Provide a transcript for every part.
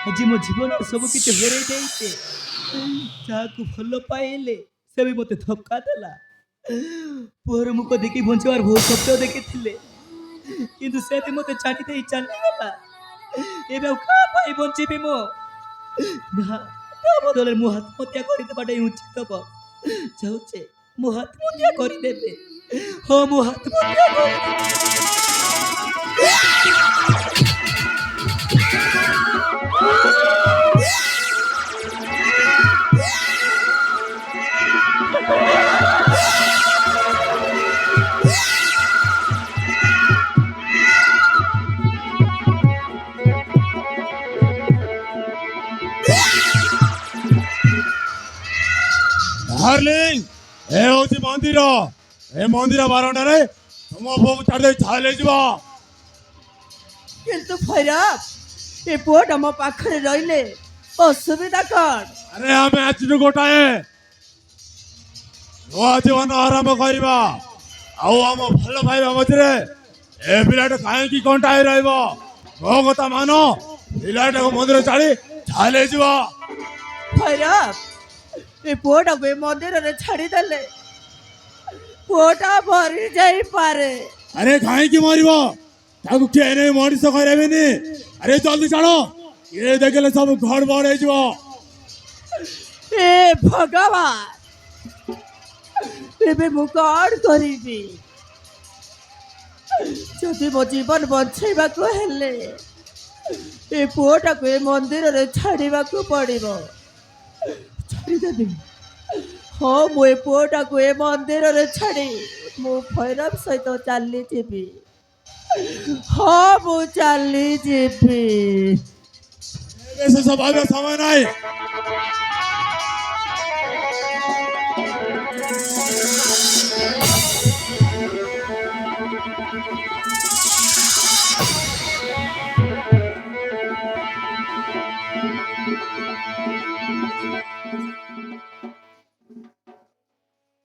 ଆଜି ମୋ ଜୀବନର ସବୁ କିଛି ହରେଇ ଦେଇଛେ। ଯାହାକୁ ଭଲ ପାଇଲେ ସେ ବି ମୋତେ ଧୋକା ଦେଲା। ପୁଅର ମୁଖ ଦେଖି ବଞ୍ଚିବାର ବହୁତ ସ୍ୱପ୍ନ ଦେଖିଥିଲେ, କିନ୍ତୁ ସେ ବି ମୋତେ ଛାଡ଼ି ଦେଇ ଚାଲିଗଲା। ଏବେ ଆଉ କାହା ପାଇଁ ବଞ୍ଚିବି ମୁଁ? ନା, ତା ବଦଳରେ ମୁଁ ଆତ୍ମହତ୍ୟା କରିଦେବାଟା ହିଁ ଉଚିତ ହବ। ଯାଉଛେ, ମୁଁ ଆତ୍ମହତ୍ୟା କରିଦେବି। ହଁ, ମୁଁ ଆତ୍ମହତ୍ୟା डार्लिंग ए होची मंदिर ए मंदिर बारंडा रे तुम बोक छाड़े छाले जीवा କିନ୍ତୁ ଭୈରବ ଏ ପୁଅଟା ମୋ ପାଖରେ ରହିଲେ ଅସୁବିଧା କଣ? अरे हमें आचिनु गोटाए नुआ जीवन आरंभ करबा आउ हम भल पाइबा मझरे ए पिलाटा काहेकि कंटाई रहबो मो कथा मानो पिलाटा को मंदिर छाड़ी छाले जीवा ଭୈରବ ଏ ପୁଅଟାକୁ ଏ ମନ୍ଦିରରେ ଛାଡ଼ିଦେଲେ ପୁଅଟା ମରି ଯାଇପାରେ। अरे काहेकि मरिबो ताकू के नहीं मଣିଷ करबेनी अरे जल्दी चलो ये देखले सब घर बड़ हे जीवो ଏ ଭଗବାନ ଏବେ ମୁଁ କଣ କରିବି? ଯଦି ମୋ ଜୀବନ ବଞ୍ଚାଇବାକୁ ହେଲେ ଏ ପୁଅଟାକୁ ଏ ମନ୍ଦିରରେ ଛାଡ଼ିବାକୁ ପଡ଼ିବ। ଛାଡ଼ିଦେବି। ହଁ, ମୁଁ ଏ ପୁଅଟାକୁ ଏ ମନ୍ଦିରରେ ଛାଡ଼ି ମୁଁ ଭୈରବ ସହିତ ଚାଲିଯିବି। ହଁ, ମୁଁ ଚାଲିଯିବି। ऐसे सब आवे समय नहीं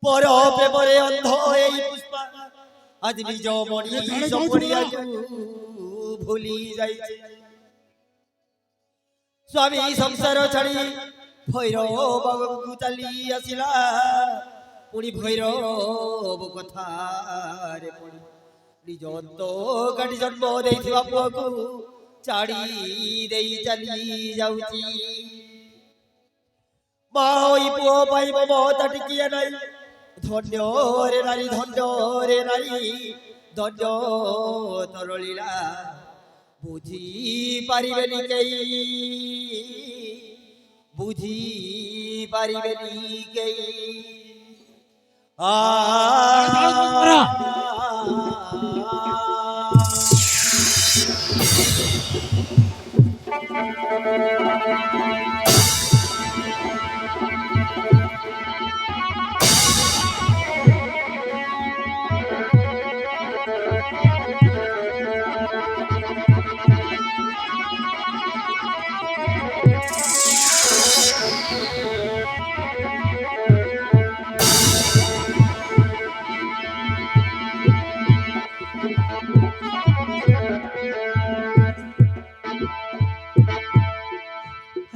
পর প্রেমরে অন্ধ এই পুষ্পা আজ নিজ মণি সপরিয়াকু ভুলি যাইছে স্বামী সংসার ছাড়ি ভৈরবକୁ চালি আসিলা পুଣି ভৈরব কথারে পড়ি নিজ অন্ত কাটি জন্ম ଦେଇଥିବା ପୁଅକୁ ছাড়ি দেই চালি যাଉଛି মা ওই পুଅ পাইব মমতা ଟିକିଏ নাই ধন্য রে নারী ধন্য রে নারী ধন্য তরলীলা বুঝি পারিবেনি কেই বুঝি পারিবেনি কেই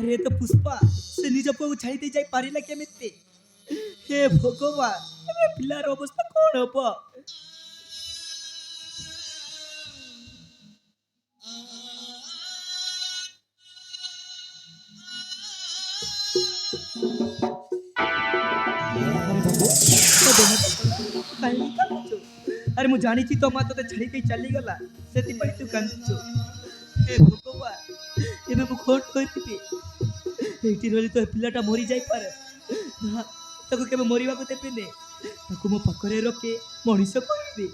अरे तो पुष्पा से निज पुआ छाड़ी दे जाई पारिला केमिते? हे भगवान, ए पिलार अवस्था कोन हबो? अरे मु जानी छी तो मा तो छाड़ी दे चली गला सेति पई तू कांचो। हे भगवान, एबे मु खोट करबी एठी रली तो पिलाटा मरी जाई पारे ना, ताको केबे मरिबा को देबेने, ताको मो पकरे रखे मଣିଷ करबी।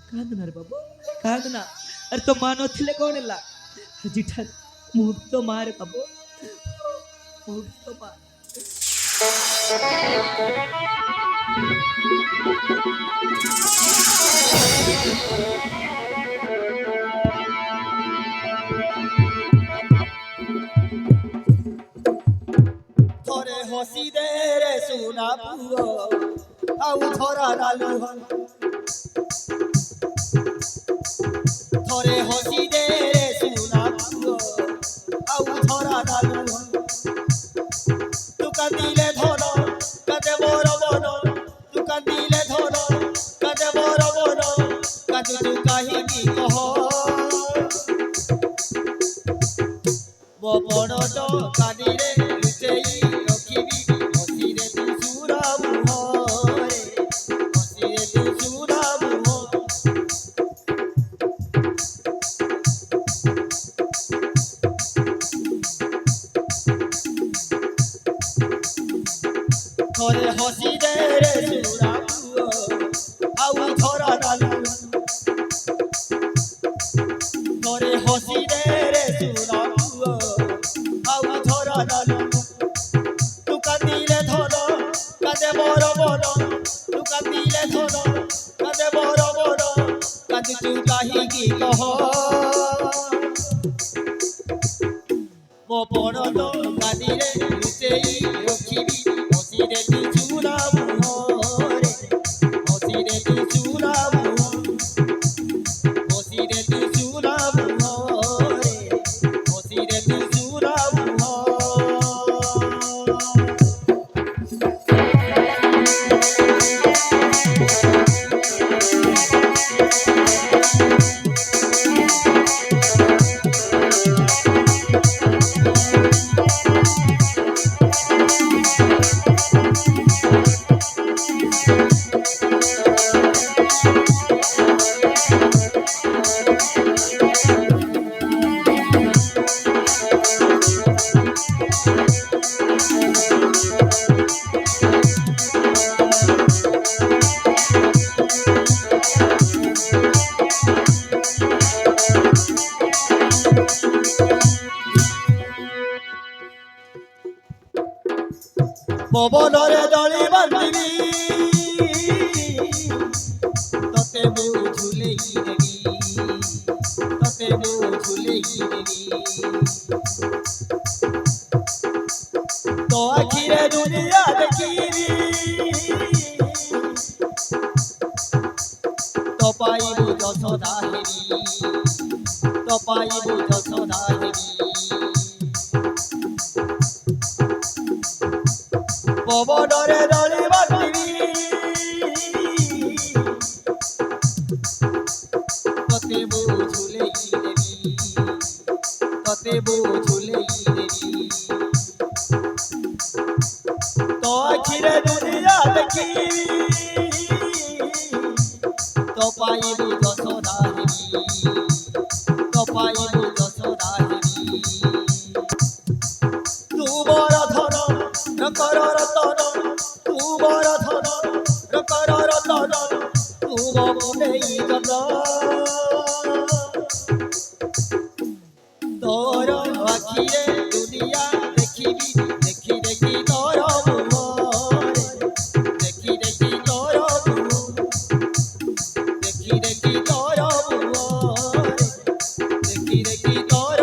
कांदना रे बाबू कांदना। अरे तो मा नथिले कोन हला आजी ठा मु तो मार बाबू मु तो मा थोरे हसी दे रे सुना पुओ ଆଉ ଧରା ନାଲୁ ଥରେ ହସି ଦେ ସୁନା ପୁଅ ଆଉ ଧରା ନାଲୁ ତୁ କାନ୍ଦିଲେ ଧନ କାନ୍ଦେ ମୋର ମନ ତୁ କାନ୍ଦିଲେ ଧନ କାନ୍ଦେ ମୋର ମନ କାନ୍ଦୁଛୁ କାହିଁକି କହ ମୋ ବଡ଼ କାନିରେ ଲୁଚେଇ ରଖିବି ହସିରେ ତୁ ସୁରା ମୁହଁରେ ହସିରେ ତୁ ସୁରା ମୁହଁ ଥରେ ହସି ଦେ ରେ ସୁରା ପୁଅ ଆଉ ଧରା ନାଲୁ ଥରେ ହସି ଦେ ରେ ସୁରା ପୁଅ ଆଉ ଧରା ନାଲୁ ତୁ କାନ୍ଦିଲେ ଧନ କାନ୍ଦେ ମୋର ମନ ତୁ କାନ୍ଦିଲେ ଧନ କାନ୍ଦେ ମୋର ମନ କାନ୍ଦୁଛୁ କାହିଁକି କହ ମୋ ବଡ଼ କାନିରେ ଲୁଚେଇ ରଖିବି ହସିରେ ତୁ ଚୁରା ମୁହଁରେ ହସିରେ ତୁ ଚୁରା ମୁହଁ ହସିରେ ତୁ ଚୁରା ମୁହଁରେ ହସିରେ ତୁ ଚୁରା ମୁହଁ ପବନରେ ଦଳି ବାନ୍ଧିବି ତତେ ମୁଁ ଝୁଲେଇ ଦେବି ତତେ ମୁଁ ଝୁଲେଇ ଦେବି ତୋ ଆଖିରେ ଦୁନିଆ ଦେଖିବି ତୋ ପାଇବୁ ଯଶୋଦା ହେବି ତୋ ପାଇବୁ ଯଶୋଦା ହେବି ପବନରେ ଦଳି ବାନ୍ଧିବି ତତେ ମୁଁ ଝୁଲେଇ ଦେବି ତତେ ମୁଁ ଝୁଲେଇ ଦେବି ତୋ ଆଖିରେ ଦୁନିଆ ଦେଖିବି ତୋ ପାଇବୁ ଯଶୋଦା ହେବି ତୋ ପାଇବୁ ଯଶୋଦା ହେବି ତୁ ବର ଧନ ରକର ରତନ ତୁ ବର ଧନ ରକର ରତନ ତୁ ବନେଇ ଯତ ତୋର ଆଖିରେ ଦୁନିଆ ଦେଖିବି ଦେଖି ଦେଖି ତୋର ମୁହଁରେ ଦେଖି ଦେଖି ତୋର ମୁହଁ ଦେଖି ଦେଖି ତୋର ମୁହଁରେ ଦେଖି ଦେଖି ତୋର